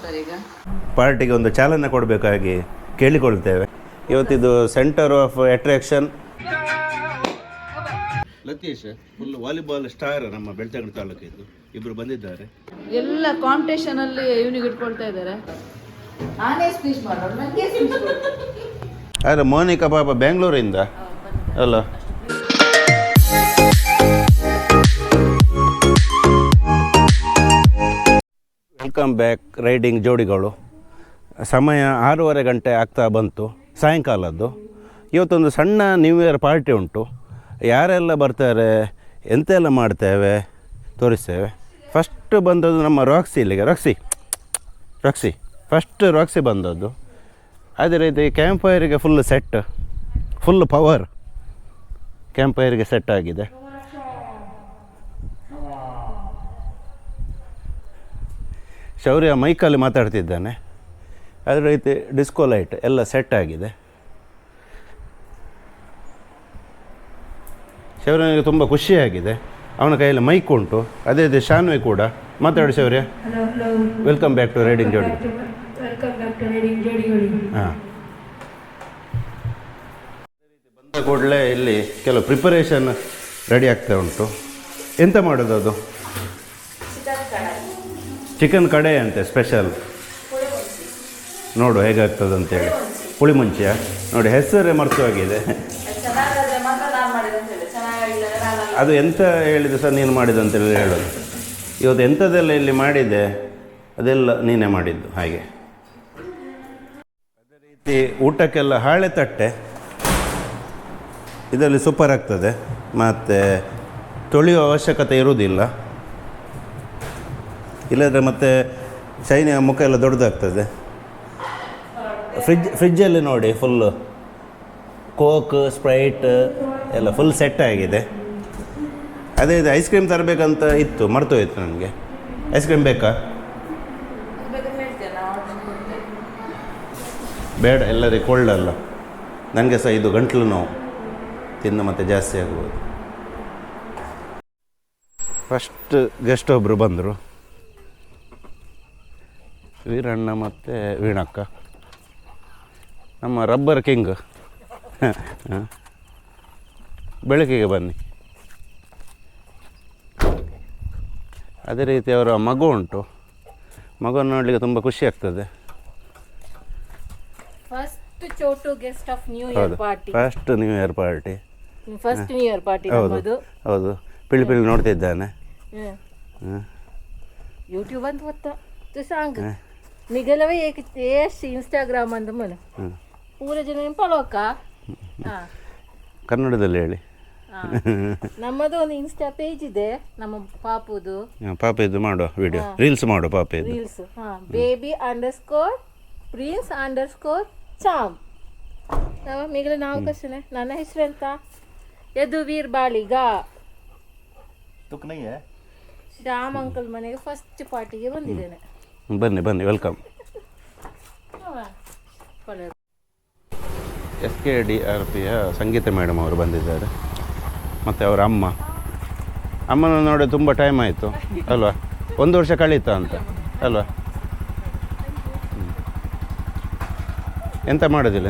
ಮಾಡ್ತಾರೆ ಈಗ? ಪಾರ್ಟಿಗೆ ಒಂದು ಚಾಲನೆ ಕೊಡಬೇಕಾಗಿ ಕೇಳಿಕೊಳ್ತೇವೆ. ಇವತ್ತಿದು centre of attraction Latheesh, full volleyball star ನಮ್ಮ ಬೆಳ್ತಂಗಡಿ ತಾಲೂಕಿದ್ದು ಇಬ್ಬರು ಬಂದಿದ್ದಾರೆ. ಎಲ್ಲ ಕಾಂಪಿಟೇಷನ್ ಅಲ್ಲಿ ಇವನಿಗೆ ಇಟ್ಕೊಳ್ತಾ ಇದ್ದಾರೆ. ನಾನೇ ಸ್ಪೀಚ್ ಮಾಡೋದು, ನನಗೆ ಸ್ಪೀಚ್ ಅರೆ ಮೋನಿಕಾ ಪಾಪ ಬೆಂಗಳೂರಿಂದ ಅಲ್ಲ. ವೆಲ್ಕಮ್ ಬ್ಯಾಕ್ ರೈಡಿಂಗ್ ಜೋಡಿಗಳು. ಸಮಯ 6:30 ಗಂಟೆ ಆಗ್ತಾ ಬಂತು, ಸಾಯಂಕಾಲದ್ದು. ಇವತ್ತೊಂದು ಸಣ್ಣ ನ್ಯೂ ಇಯರ್ ಪಾರ್ಟಿ ಉಂಟು. ಯಾರೆಲ್ಲ ಬರ್ತಾರೆ, ಎಂತೆಲ್ಲ ಮಾಡ್ತೇವೆ ತೋರಿಸ್ತೇವೆ. ಫಸ್ಟ್ ಬಂದದ್ದು ನಮ್ಮ ರಾಕ್ಸಿ ಇಲ್ಲಿಗೆ. ರಾಕ್ಸಿ ಫಸ್ಟ್ ರಾಕ್ಸಿ ಬಂದದ್ದು. ಅದೇ ರೀತಿ ಕ್ಯಾಂಪ್ ಫೈರಿಗೆ full set, full power camp ಫೈರಿಗೆ ಸೆಟ್ ಆಗಿದೆ. ಶೌರ್ಯ ಮೈಕಲ್ಲಿ ಮಾತಾಡ್ತಿದ್ದಾನೆ. ಅದೇ ರೀತಿ ಡಿಸ್ಕೋ ಲೈಟ್ ಎಲ್ಲ ಸೆಟ್ ಆಗಿದೆ. ಶೌರ್ಯನಿಗೆ ತುಂಬ ಖುಷಿಯಾಗಿದೆ. ಅವನ ಕೈಯಲ್ಲಿ ಮೈಕ್ ಉಂಟು. ಅದೇ ರೀತಿ ಶಾನ್ವಿ ಕೂಡ ಮಾತಾಡಿ. ಶೌರ್ಯ, ವೆಲ್ಕಮ್ ಬ್ಯಾಕ್ ಟು ರೈಡಿಂಗ್ ಜೋಡಿ. ಹಾಂ, ಬಂದ ಕೂಡಲೇ ಇಲ್ಲಿ ಕೆಲವು ಪ್ರಿಪರೇಷನ್ ರೆಡಿ ಆಗ್ತಾ ಉಂಟು. ಎಂತ ಮಾಡೋದು ಅದು? ಚಿಕನ್ ಕಡೆ ಅಂತೆ ಸ್ಪೆಷಲ್. ನೋಡು ಹೇಗಾಗ್ತದೆ ಅಂತೇಳಿ. ಪುಳಿ ಮುಂಚಿಯ ನೋಡಿ, ಹೆಸರೇ ಮರೆತು ಆಗಿದೆ. ಅದು ಎಂತ ಹೇಳಿದೆ ಸರ್ ನೀನು ಮಾಡಿದ್ದು ಅಂತೇಳಿ ಹೇಳೋದು. ಇವತ್ತು ಎಂಥದ್ದೆಲ್ಲ ಇಲ್ಲಿ ಮಾಡಿದೆ ಅದೆಲ್ಲ ನೀನೇ ಮಾಡಿದ್ದು. ಹಾಗೆ ಅದೇ ರೀತಿ ಊಟಕ್ಕೆಲ್ಲ ಹಾಳೆ ತಟ್ಟೆ ಇದರಲ್ಲಿ ಸೂಪರ್ ಆಗ್ತದೆ. ಮತ್ತು ತೊಳೆಯುವ ಅವಶ್ಯಕತೆ ಇರುವುದಿಲ್ಲ. ಇಲ್ಲದ್ರೆ ಮತ್ತು ಶೈನಿಯ ಮುಖ ಎಲ್ಲ ದೊಡ್ಡದಾಗ್ತದೆ. ಫ್ರಿಜ್ಜಲ್ಲಿ ನೋಡಿ ಫುಲ್ಲು ಕೋಕ್, ಸ್ಪ್ರೈಟ್ ಎಲ್ಲ ಫುಲ್ ಸೆಟ್ ಆಗಿದೆ. ಅದೇ ಇದು ಐಸ್ ಕ್ರೀಮ್ ತರಬೇಕಂತ ಇತ್ತು, ಮರ್ತೋಯ್ತು ನನಗೆ. ಐಸ್ ಕ್ರೀಮ್ ಬೇಕಾ? ಬೇಡ, ಎಲ್ಲರಿಗೆ ಕೋಲ್ಡ್ ಅಲ್ಲ. ನನಗೆ ಸಹ ಇದು ಗಂಟಲು ನೋವು, ತಿಂದು ಮತ್ತೆ ಜಾಸ್ತಿ ಆಗ್ಬೋದು. ಫಸ್ಟ್ ಗೆಸ್ಟ್ ಒಬ್ಬರು ಬಂದರು, ವೀರಣ್ಣ ಮತ್ತು ವೀಣಕ್ಕ, ನಮ್ಮ ರಬ್ಬರ್ ಕಿಂಗ್. ಬೆಳಕಿಗೆ ಬನ್ನಿ. ಅದೇ ರೀತಿ ಅವರ ಮಗು ಉಂಟು. ಮಗುವನ್ನು ನೋಡಲಿಕ್ಕೆ ತುಂಬ ಖುಷಿ ಆಗ್ತದೆ. First Chotu guest of new year party. First new year party. First new year party. ಹೌದು ಹೌದು. ಪಿಳಿ ನೋಡ್ತಿದ್ದಾನೆ. ಯೂಟ್ಯೂಬ್ ಅಂತ ಗೊತ್ತಾ तो सांग निघाला एक ಇನ್ಸ್ಟಾಗ್ರಾಮ್ ಅಂತ ಮನೆ ಪೂರ ಜನ ಫಾಲೋ ಅಕ್ಕ. ಕನ್ನಡದಲ್ಲಿ ಹೇಳಿ. ನಮ್ಮದು ಒಂದು ಇನ್ಸ್ಟಾ ಪೇಜ್ ಇದೆ, ನಮ್ಮ ಪಾಪುದು. ಪಾಪದು ಮಾಡೋ ವಿಡಿಯೋ, ರೀಲ್ಸ್ ಮಾಡೋ ಪಾಪದು ರೀಲ್ಸ್. baby_prince_ ಚಾಮ್. ಮಿಗಲ ನಾವು ಕಷ್ಟನೆ. ನನ್ನ ಹೆಸರು ಎಂತ? ಯದುವೀರ್ ಬಾಳಿಗ. ಶ್ಯಾಮ್ ಅಂಕಲ್ ಮನೆಗೆ ಫಸ್ಟ್ ಪಾರ್ಟಿಗೆ ಬಂದಿದ್ದೇನೆ. ಬನ್ನಿ ವೆಲ್ಕಮ್. SKDRPಯ ಸಂಗೀತ ಮೇಡಮ್ ಅವರು ಬಂದಿದ್ದಾರೆ, ಮತ್ತು ಅವರ ಅಮ್ಮನ ನೋಡಿ ತುಂಬ ಟೈಮ್ ಆಯಿತು ಅಲ್ವಾ? 1 ವರ್ಷ ಕಳೀತಾ ಅಂತ ಅಲ್ವಾ? ಎಂತ ಮಾಡೋದಿಲ್ಲ.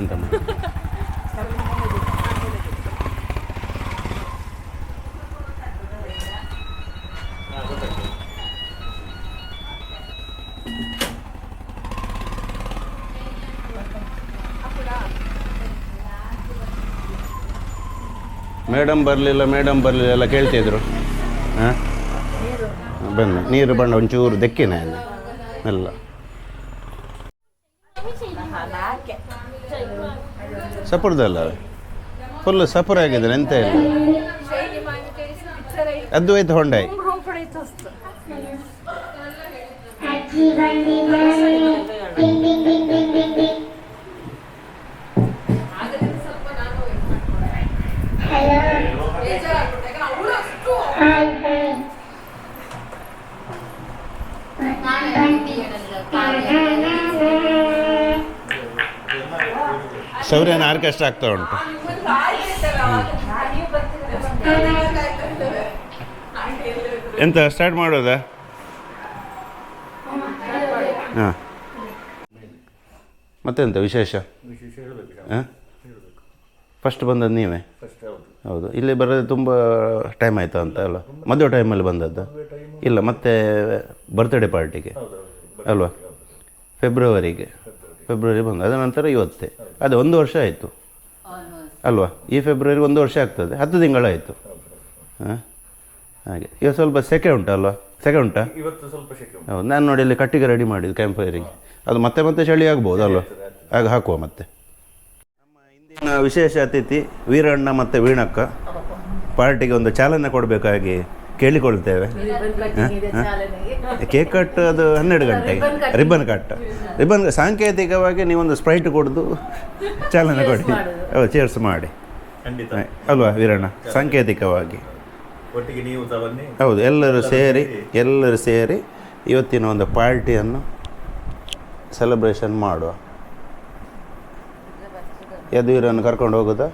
ಮೇಡಮ್ ಬರಲಿಲ್ಲ ಎಲ್ಲ ಕೇಳ್ತಿದ್ರು. ಹಾಂ, ಬನ್ನಿ. ನೀರು ಬಣ್ಣ ಒಂಚೂರು ದೆಕ್ಕಿನ ಎಲ್ಲ. ಸಪುರದಲ್ಲ, ಫುಲ್ ಸಪುರ ಆಗಿದ್ದಾರೆ. ಎಂತ ಇಲ್ಲ, ಅದ್ವೈತ ಹೊಂಡಾಯಿ. ಶೌರ್ಯನ ಆರ್ಕೆಸ್ಟ್ರಾ ಆಗ್ತಾ ಉಂಟು. ಎಂತ ಸ್ಟಾರ್ಟ್ ಮಾಡೋದಾ? ಹಾಂ, ಮತ್ತೆಂತ ವಿಶೇಷ? ಹಾಂ, ಫಸ್ಟ್ ಬಂದದ್ದು ನೀವೇ? ಹೌದು. ಇಲ್ಲಿ ಬರೋದು ತುಂಬ ಟೈಮ್ ಆಯಿತು ಅಂತ ಅಲ್ಲ? ಮದುವೆ ಟೈಮಲ್ಲಿ ಬಂದದ್ದು? ಇಲ್ಲ, ಮತ್ತೆ ಬರ್ತ್ಡೇ ಪಾರ್ಟಿಗೆ ಅಲ್ವಾ? ಫೆಬ್ರವರಿ ಬಂದು ಅದರ ನಂತರ ಇವತ್ತೇ, ಅದು 1 ವರ್ಷ ಆಯಿತು ಅಲ್ವಾ? ಈ ಫೆಬ್ರವರಿ 1 ವರ್ಷ ಆಗ್ತದೆ, 10 ತಿಂಗಳಾಯಿತು. ಹಾಂ, ಹಾಗೆ. ಈಗ ಸ್ವಲ್ಪ ಸೆಕೆ ಉಂಟಲ್ವಾ? ಸೆಕೆ ಉಂಟಾ? ಹೌದು. ನಾನು ನೋಡಿ ಅಲ್ಲಿ ಕಟ್ಟಿಗೆ ರೆಡಿ ಮಾಡಿದ್ದು ಕ್ಯಾಂಪ್ ಫೈರಿಗೆ. ಅದು ಮತ್ತೆ ಚಳಿ ಆಗ್ಬೋದು ಅಲ್ವಾ? ಆಗ ಹಾಕುವ ಮತ್ತೆ. ನಮ್ಮ ಇಂದಿನ ವಿಶೇಷ ಅತಿಥಿ ವೀರಣ್ಣ ಮತ್ತು ವೀಣಕ್ಕ ಪಾರ್ಟಿಗೆ ಒಂದು ಚಾಲನೆ ಕೊಡಬೇಕಾಗಿ ಕೇಳಿಕೊಳ್ತೇವೆ. ಕೇಕ್ ಕಟ್ ಅದು 12 ಗಂಟೆಗೆ, ರಿಬ್ಬನ್ ಸಾಂಕೇತಿಕವಾಗಿ ನೀವೊಂದು ಸ್ಪ್ರೈಟ್ ಕೊಡೋದು ಚಾಲನೆ ಕೊಡಿ. ಹೌದು, ಚೇರ್ಸ್ ಮಾಡಿ ಅಲ್ವಾ ವೀರಣ್ಣ? ಸಾಂಕೇತಿಕವಾಗಿ ಒಟ್ಟಿಗೆ ನೀವು ಹೌದು, ಎಲ್ಲರೂ ಸೇರಿ ಇವತ್ತಿನ ಒಂದು ಪಾರ್ಟಿಯನ್ನು ಸೆಲೆಬ್ರೇಷನ್ ಮಾಡುವ. ಯದುವೀರನ್ನು ಕರ್ಕೊಂಡು ಹೋಗೋದಾ?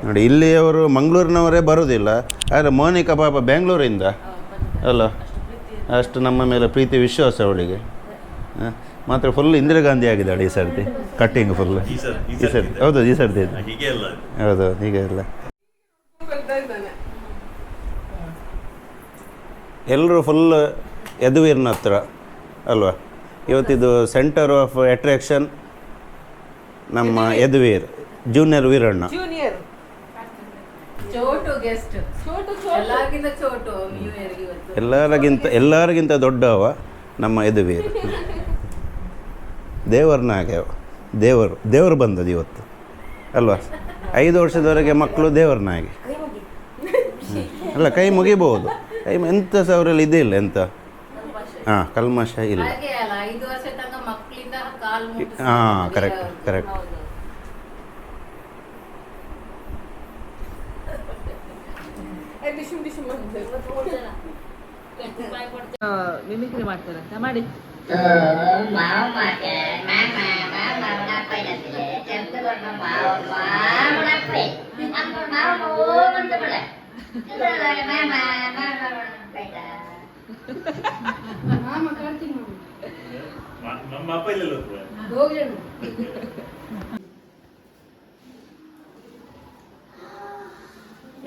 ನೋಡಿ, ಇಲ್ಲಿಯವರು ಮಂಗಳೂರಿನವರೇ ಬರೋದಿಲ್ಲ, ಆದರೆ ಮೋನಿಕಾ ಪಾಪ ಬೆಂಗಳೂರಿಂದ ಅಲ್ಲ, ಅಷ್ಟು ನಮ್ಮ ಮೇಲೆ ಪ್ರೀತಿ ವಿಶ್ವಾಸ ಅವಳಿಗೆ. ಮಾತ್ರ ಫುಲ್ ಇಂದಿರಾ ಗಾಂಧಿ ಆಗಿದ್ದಾಳೆ ಈ ಸರ್ತಿ, ಕಟ್ಟಿಂಗ್ ಫುಲ್ ಈ ಸರ್ತಿ. ಹೌದು, ಈ ಸರ್ತಿ ಹೌದು, ಹೀಗೆ ಇಲ್ಲ. ಎಲ್ಲರೂ ಫುಲ್ ಯದುವೀರ್ನ ಹತ್ರ ಅಲ್ವಾ? ಇವತ್ತಿದು ಸೆಂಟರ್ ಆಫ್ ಅಟ್ರಾಕ್ಷನ್ ನಮ್ಮ ಯದುವೀರ್, ಜೂನಿಯರ್ ವೀರಣ್ಣ. ಎಲ್ಲರಿಗಿಂತ ದೊಡ್ಡವ ನಮ್ಮ ಯದುವೀರ್. ದೇವರನಾಗೆ ದೇವರು ಬಂದದ್ದು ಇವತ್ತು ಅಲ್ವಾ? 5 ವರ್ಷದವರೆಗೆ ಮಕ್ಕಳು ದೇವರನಾಗೆ ಅಲ್ಲ, ಕೈ ಮುಗಿಬಹುದು. ಎಂಥ ಅವರಲ್ಲಿ ಇದಿಲ್ಲ, ಎಂತ ಕಲ್ಮಶ ಇಲ್ಲ. ಕರೆಕ್ಟ್. ಮಿಮಿಕ್ರಿ ಮಾಡ್ತಾರಂತ ಮಾಡಿ.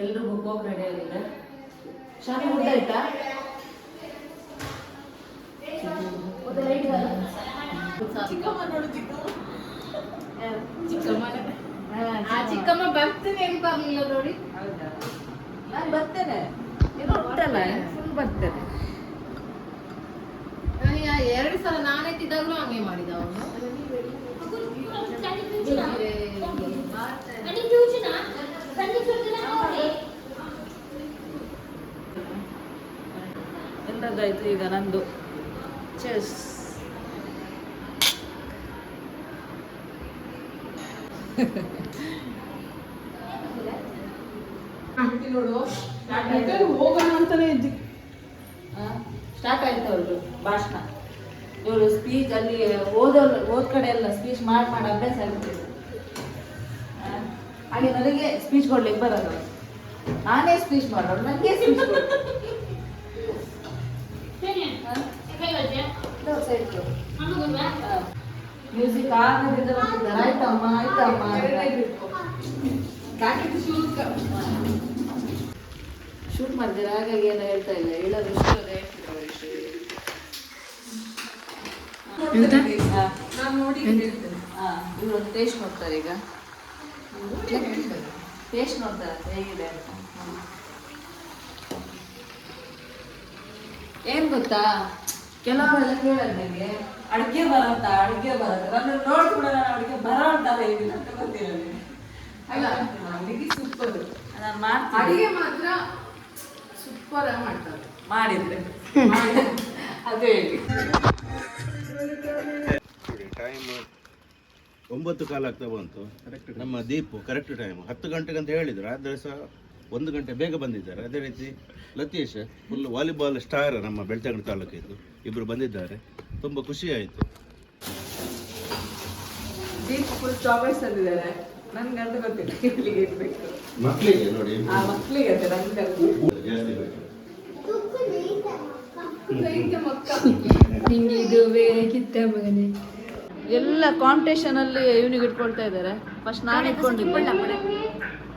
ಎಲ್ರಿಗೂ ಹೋಗಿ ರೆಡಿ ಆಗಿದೆ. ಶಾಲೆ ಮುಗ್ದಾಯ್ತಾ? ಚಿಕ್ಕಮ್ಮ ಬರ್ತೇನೆ ಅಂತ ಬರ್ಲಿಲ್ಲ ನೋಡಿ. ನಾನು ಬರ್ತೇನೆ, ಉಂಟಲ್ಲ ಫುಲ್ ಬರ್ತೇನೆ. 2 ಸಲ ನಾನೆತ್ತಿದ್ದಾಗಲೂ ಹಂಗೆ ಮಾಡಿದ ಅವನು. ಎಲ್ಲದಾಯ್ತು, ಈಗ ನಂದು. ಚೆಸ್ ನೋಡು, ಹೋಗೋಣ ಅಂತಾನೆ ಇದ್ದಿ. ಸ್ಟಾರ್ಟ್ ಆಯ್ತು ಅವ್ರದ್ದು ಭಾಷಣ. ಇವಳು ಸ್ಪೀಚ್ ಅಲ್ಲಿ ಓದ್ ಕಡೆ ಎಲ್ಲ ಸ್ಪೀಚ್ ಮಾಡಿ ಅಭ್ಯಾಸ ಆಗ್ಬಿಟ್ಟಿದೆ. ಹಾಗೆ ನನಗೆ ಸ್ಪೀಚ್ ಕೊಡ್ಲಿಕ್ಕೆ ಬರೋದು, ನಾನೇ ಸ್ಪೀಚ್ ಮಾಡೋದು, ನನಗೆ ಸ್ಪೀಚ್ ಮ್ಯೂಸಿಕ್ ಆಗದಿಂದ ಬರ್ತಿದ್ದಾರೆ. ಆಯ್ತಮ್ಮ ಶೂಟ್ ಮಾಡ್ತೀರಾ, ಹಾಗಾಗಿ ಏನೋ ಹೇಳ್ತಾ ಇಲ್ಲ. ಹೇಳೋದು ಇವರು ಟೇಸ್ಟ್ ನೋಡ್ತಾರೆ. ಈಗ ಟೇಸ್ಟ್ ನೋಡ್ತಾರೆ ಹೇಗಿದೆ ಅಂತ. ಏನ್ ಗೊತ್ತಾ, ಕೆಲವರೆಲ್ಲ ಕೇಳಲ್ಲ ನನಗೆ ಅಡುಗೆ ಬರತ್ತ ನನ್ನ ನೋಡ್ಕೊಂಡು ನಾನು ಅಡುಗೆ ಬರೋಂತಲ್ಲ ಏನಿಲ್ಲ ಅಂತ ಗೊತ್ತಿಲ್ಲ ನನಗೆ. ಅಲ್ಲ, ಅಡುಗೆ ಸೂಪರ್, ನಾನು ಮಾಡ್ತೀನಿ. ಅಡುಗೆ ಮಾತ್ರ ಸೂಪರ್ ಆಗಿ ಮಾಡ್ತಾರೆ ಮಾಡಿದ್ರೆ ಅದೇ ಹೇಳಿ. ಟೈಮ್ 9:15 ಆಗ್ತಾ ಬಂತು. ನಮ್ಮ ದೀಪು ಕರೆಕ್ಟ್ ಟೈಮ್ 10 ಗಂಟೆಗೆ ಅಂತ ಹೇಳಿದ್ರು, ಆದರೆ ಸಹ 1 ಗಂಟೆ ಬೇಗ ಬಂದಿದ್ದಾರೆ. ಅದೇ ರೀತಿ ಲತೀಶ್ ಫುಲ್ ವಾಲಿಬಾಲ್ ಸ್ಟಾರ್ ನಮ್ಮ ಬೆಳ್ತಂಗಡಿ ತಾಲೂಕಿದ್ದು, ಇಬ್ಬರು ಬಂದಿದ್ದಾರೆ. ತುಂಬ ಖುಷಿ ಆಯಿತು. ದೀಪ್ ಫುಲ್ ಚಾಕ್ಲೇಟ್ಸ್ ತಂದಿದ್ದಾರೆ. ನನ್ಗೆ ಅಂತ ಗೊತ್ತಿಲ್ಲ ಇಲ್ಲಿಗೆ ಇರ್ಬೇಕು. ಮಕ್ಕಳಿಗೆ ನೋಡಿ, ಮಕ್ಕಳಿಗೆ ಜಾಸ್ತಿ ಬೇಕು. ನಿಂಗೆ ಇದು ಬೇಕಿತ್ತ ಮಗನೇ. ಎಲ್ಲ ಕಾಂಪಿಟೇಷನ್ ಅಲ್ಲಿ ಇವನಿಗೆ ಇಟ್ಕೊಳ್ತಾ ಇದ್ದಾರೆ. ಫಸ್ಟ್ ನಾನು ಇಟ್ಕೊಂಡಿದ್ದೆ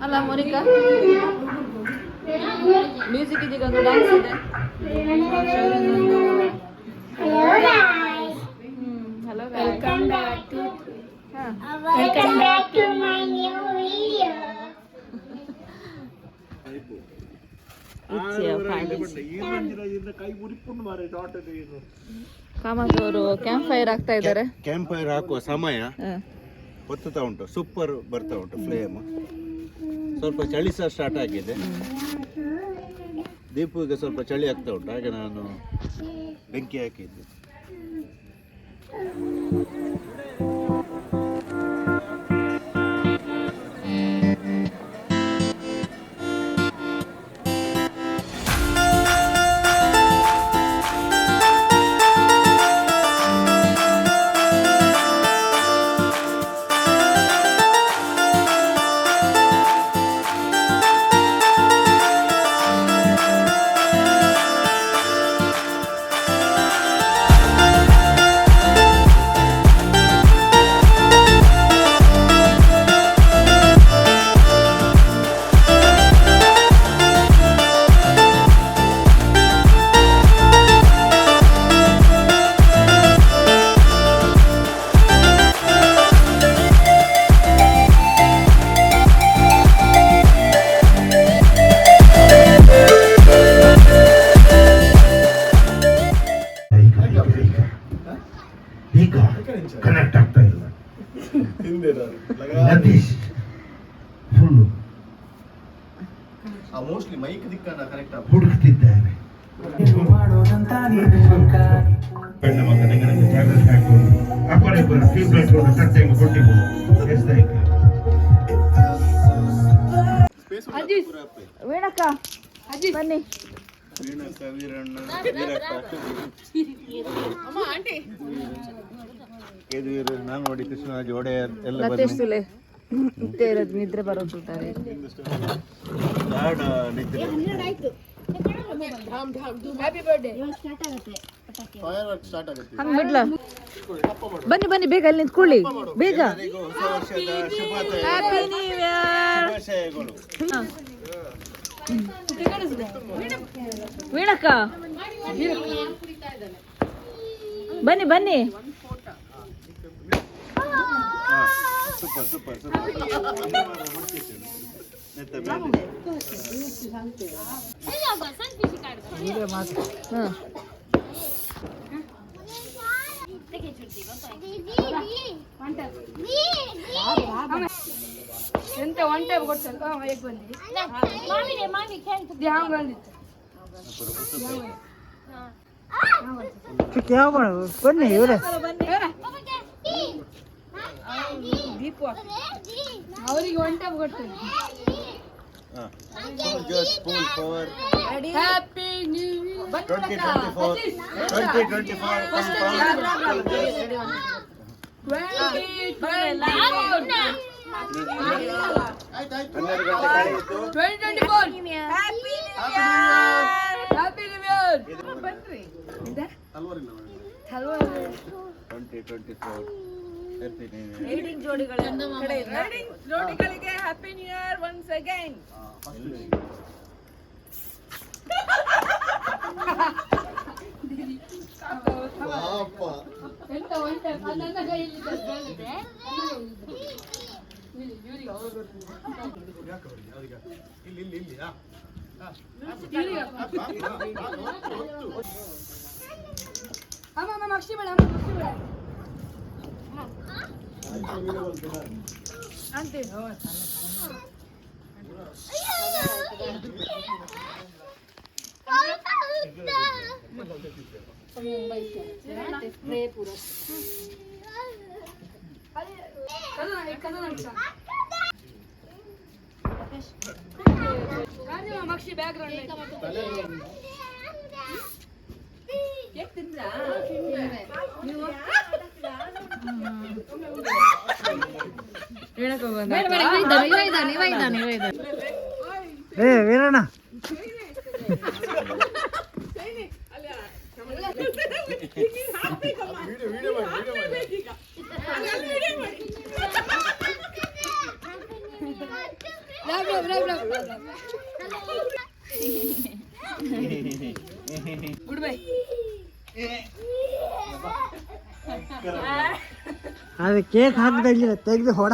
ಅಲ್ಲ ಮೋನಿಕಾ. ಮ್ಯೂಸಿಕ್ ಇದೀಗ ಒಂದು ಡ್ಯಾನ್ಸ್ ಇದೆ. Hello welcome back to my new video. Kamath ಅವರು ಕ್ಯಾಂಪ್ ಫೈರ್ ಆಗ್ತಾ ಇದ್ದಾರೆ. ಕ್ಯಾಂಪ್ ಫೈರ್ ಹಾಕುವ ಸಮಯ ಹೊತ್ತುತ್ತಾ ಉಂಟು. ಸೂಪರ್ ಬರ್ತಾ ಉಂಟು ಫ್ಲೇಮ್. ಸ್ವಲ್ಪ ಚಳಿ ಸಹ ಸ್ಟಾರ್ಟ್ ಆಗಿದೆ. ದೀಪುಗೆ ಸ್ವಲ್ಪ ಚಳಿ ಆಗ್ತಾ ಉಂಟು, ಹಾಗೆ ನಾನು ಬೆಂಕಿ ಹಾಕಿದ್ದೆ. ಕನೆಕ್ಟ್ ಆಗ್ತಾ ಇಲ್ಲ. ಲತೀಶ್ ಫುಲ್ಲು ಮೋಸ್ಟ್ಲಿ ಮೈಕ್ ದಿಕ್ಕನ್ನ ಕರೆಕ್ಟ್ ಹುಡುಕ್ತಿದ್ದಾನೆ. പെണ്ണ മകനെ ഇങ്ങനെ ജാഗ്രത ആക്കുന്നു. അപ്പറ ഇപ്പറ ട്യൂബ് ലൈറ്റ് കൊണ്ട് സത്യം കൊട്ടിപ്പോ എസ്തായി ವೀಣಕ್ಕ ಬನ್ನಿ. ನಾನು ನೋಡಿ ಕೃಷ್ಣರಾಜ್ ಒಡೆಯರ್ ಎಲ್ಲ ಲತೇಶ್ ಸುಲೆ ನಿದ್ದೆ ಇರೋದು, ನಿದ್ರೆ ಬರೋದು. ಹಂಗ್ ಬಿಡ್ಲ. ಬನ್ನಿ ಬನ್ನಿ ಬೇಗ ಅಲ್ಲಿ ನಿಂತ್ಕೊಳ್ಳಿ ಬೇಗ. ಹ್ಯಾಪಿ ನ್ಯೂ ಇಯರ್ ವೀಣಕ್ಕ. ಬನ್ನಿ ಬನ್ನಿ. ಸೂಪರ್ ಸೂಪರ್ ಎಂತ ಒನ್ ಟೈಮ್ ಕೊಡ್ಸಲ್ಲ ಹೇಗೆ ಬಂದಿ ಹ್ಯಾಂಗ ಬಂದಿತ್ತು ಬನ್ನಿ ಇವರೇ. ದೀಪು ಅವರಿಗೆ ಒನ್ ಟೈಮ್ ಕೊಡ್ತೇನೆ. ಹ್ಯಾಪಿ ನ್ಯೂ ಇಯರ್ 2024 ಜೋಡಿಗಳಿಗೆ happy new year once again. ಎಂತ ಒನ್ ಟೈಮ್ ನನ್ನ ಕೈಯಲ್ಲಿ ಅಮ್ಮ ಅಕ್ಷಿ ಬೇಡ ಅಂತೆ. ಸ್ಪ್ರೇ ಪೂರ ಮಕ್ಷಿ ಬ್ಯಾಕ್ ಗ್ರೌಂಡ್ ವೀರಣ್ಣ ಅದು ಕೇಕ್ ಹಾಕಿದಾಗಿಲ್ಲ ತೆಗೆದು ಹೊಡ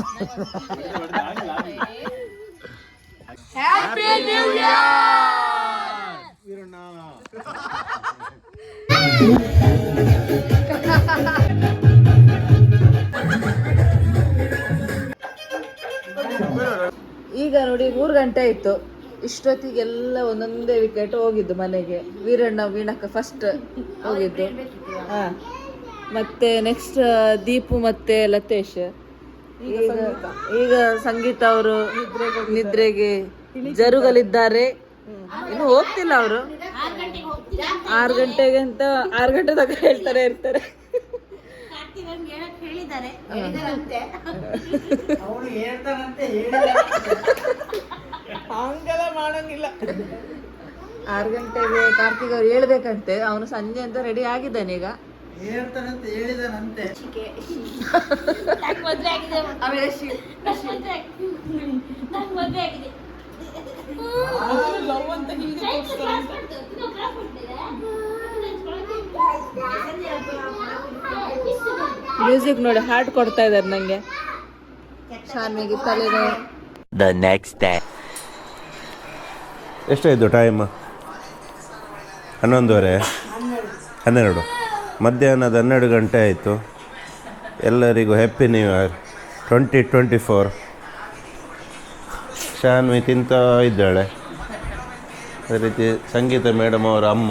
ಈಗ ನೋಡಿ 3 ಗಂಟೆ ಆಯ್ತು. ಇಷ್ಟೊತ್ತಿಗೆಲ್ಲ ಒಂದೊಂದೇ ವಿಕೆಟ್ ಹೋಗಿದ್ದು ಮನೆಗೆ. ವೀರಣ್ಣ ವೀಣಕ್ಕ ಫಸ್ಟ್ ಹೋಗಿದ್ದು. ಹಾ, ಮತ್ತೆ ನೆಕ್ಸ್ಟ್ ದೀಪು ಮತ್ತೆ ಲತೇಶ್. ಈಗ ಸಂಗೀತ ಅವರು ನಿದ್ರೆಗೆ ಜರುಗಲಿದ್ದಾರೆ. ಇನ್ನು ಹೋಗ್ತಿಲ್ಲ ಅವರು. 6 ಗಂಟೆಗೆ ಅಂತ 6 ಗಂಟೆ ತನಕ ಹೇಳ್ತಾರೆ ಇರ್ತಾರೆ. ಹಂಗೆಲ್ಲ ಮಾಡಂಗಿಲ್ಲ. 6 ಗಂಟೆಗೆ ಕಾರ್ತಿಕ್ ಅವ್ರು ಹೇಳ್ಬೇಕಂತೆ. ಅವನು ಸಂಜೆ ಅಂತ ರೆಡಿ ಆಗಿದ್ದಾನೆ ಈಗ. ಮ್ಯೂಸಿಕ್ ನೋಡಿ ಹಾರ್ಟ್ ಕೊಡ್ತಾ ಇದ್ದಾರೆ ನಂಗೆ. ಶಾನ್ವಿಗೆ ತಲೆನೋವು. The next day. ಎಷ್ಟಾಯಿತು ಟೈಮ್? 11:30, 12. ಮಧ್ಯಾಹ್ನದ 12 ಗಂಟೆ ಆಯಿತು. ಎಲ್ಲರಿಗೂ ಹ್ಯಾಪಿ ನ್ಯೂ ಇಯರ್ 2024. ಶಾನ್ವಿ ತಿಂತಾ ಇದ್ದಾಳೆ. ಅದೇ ರೀತಿ ಸಂಗೀತ ಮೇಡಮ್ ಅವರ ಅಮ್ಮ.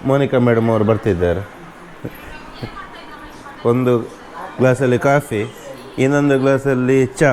ಮೋನಿಕಾ ಮೇಡಮ್ ಅವರು ಬರ್ತಿದ್ದಾರೆ. ಒಂದು ಗ್ಲಾಸಲ್ಲಿ ಕಾಫಿ, ಇನ್ನೊಂದು ಗ್ಲಾಸಲ್ಲಿ ಚಹಾ.